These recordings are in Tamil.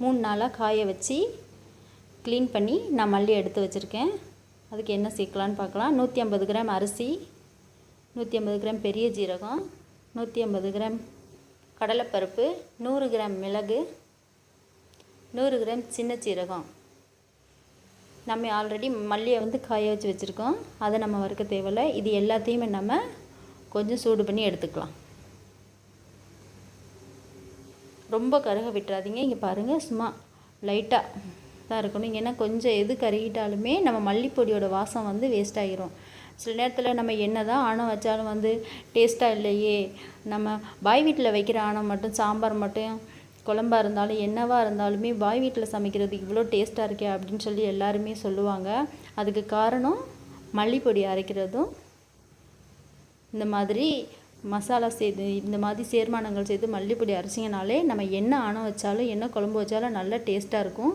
3 நாளாக காய வச்சு க்ளீன் பண்ணி நான் மல்லி எடுத்து வச்சுருக்கேன். அதுக்கு என்ன சேர்க்கலான்னு பார்க்கலாம். 150 கிராம் அரிசி, 150 கிராம் பெரிய ஜீரகம், 150 கிராம் கடலைப்பருப்பு, 100 கிராம் மிளகு, 100 கிராம் சின்ன சீரகம். நம்ம ஆல்ரெடி மல்லியை காய வச்சு வச்சுருக்கோம், அதை நம்ம வறுக்க தேவையில்லை. இது எல்லாத்தையுமே நம்ம கொஞ்சம் சூடு பண்ணி எடுத்துக்கலாம். ரொம்ப கருக விட்டுறாதீங்க. இங்கே பாருங்கள், சும்மா லைட்டாக தான் இருக்கணும். ஏன்னா கொஞ்சம் எது கருகிட்டாலுமே நம்ம மல்லிப்பொடியோட வாசம் வேஸ்ட் ஆகிரும். சில நேரத்தில் நம்ம என்ன தான் ஆணம் வச்சாலும் டேஸ்ட்டாக இல்லையே, நம்ம பாய் வீட்டில் வைக்கிற ஆணம் மட்டும், சாம்பார் மட்டும், குழம்பாக இருந்தாலும் என்னவாக இருந்தாலுமே பாய் வீட்டில் சமைக்கிறது இவ்வளோ டேஸ்ட்டாக இருக்கே அப்படின்னு சொல்லி எல்லாருமே சொல்லுவாங்க. அதுக்கு காரணம் மல்லிப்பொடி அரைக்கிறதும் இந்த மாதிரி மசாலா சேர்த்து இந்த மாதிரி சேர்மானங்கள் சேர்த்து மல்லிப்பொடி அரைச்சிங்கனாலே நம்ம என்ன ஆணம் வச்சாலும் என்ன குழம்பு வச்சாலும் நல்லா டேஸ்ட்டாக இருக்கும்.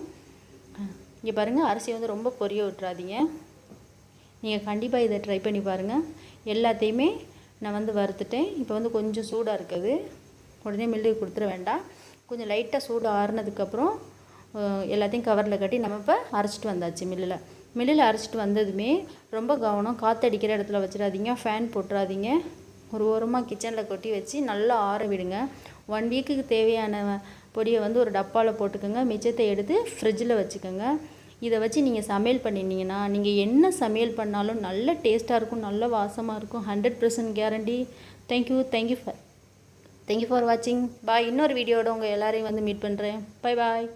இங்கே பாருங்கள், அரிசி ரொம்ப பொரிய விட்டுறாதீங்க. நீங்கள் கண்டிப்பாக இதை ட்ரை பண்ணி பாருங்கள். எல்லாத்தையுமே நான் வறுத்துட்டேன். இப்போ கொஞ்சம் சூடாக இருக்குது, உடனே மில்லுக்கு கொடுத்துட வேண்டாம். கொஞ்சம் லைட்டாக சூடு ஆறுனதுக்கப்புறம் எல்லாத்தையும் கவரில் கட்டி நம்ம இப்போ அரைச்சிட்டு வந்தாச்சு. மில்லில் அரைச்சிட்டு வந்ததுமே ரொம்ப கவனம், காற்றடிக்கிற இடத்துல வச்சிடாதீங்க, ஃபேன் போட்டுறாதீங்க. ஒரு ஓரமாக கிச்சனில் கொட்டி வச்சு நல்லா ஆற விடுங்க. 1 வீக்குக்கு தேவையான பொடியை ஒரு டப்பாவில் போட்டுக்கோங்க. மிச்சத்தை எடுத்து ஃப்ரிட்ஜில் வச்சுக்கோங்க. இதை வச்சு நீங்கள் சமையல் பண்ணினீங்கன்னா நீங்கள் என்ன சமையல் பண்ணாலும் நல்ல டேஸ்ட்டாக இருக்கும், நல்ல வாசமாக இருக்கும். 100% கேரண்டி. தேங்க்யூ ஃபார் வாட்சிங். பாய். இன்னொரு வீடியோட உங்கள் எல்லாரையும் மீட் பண்ணுறேன். Bye bye.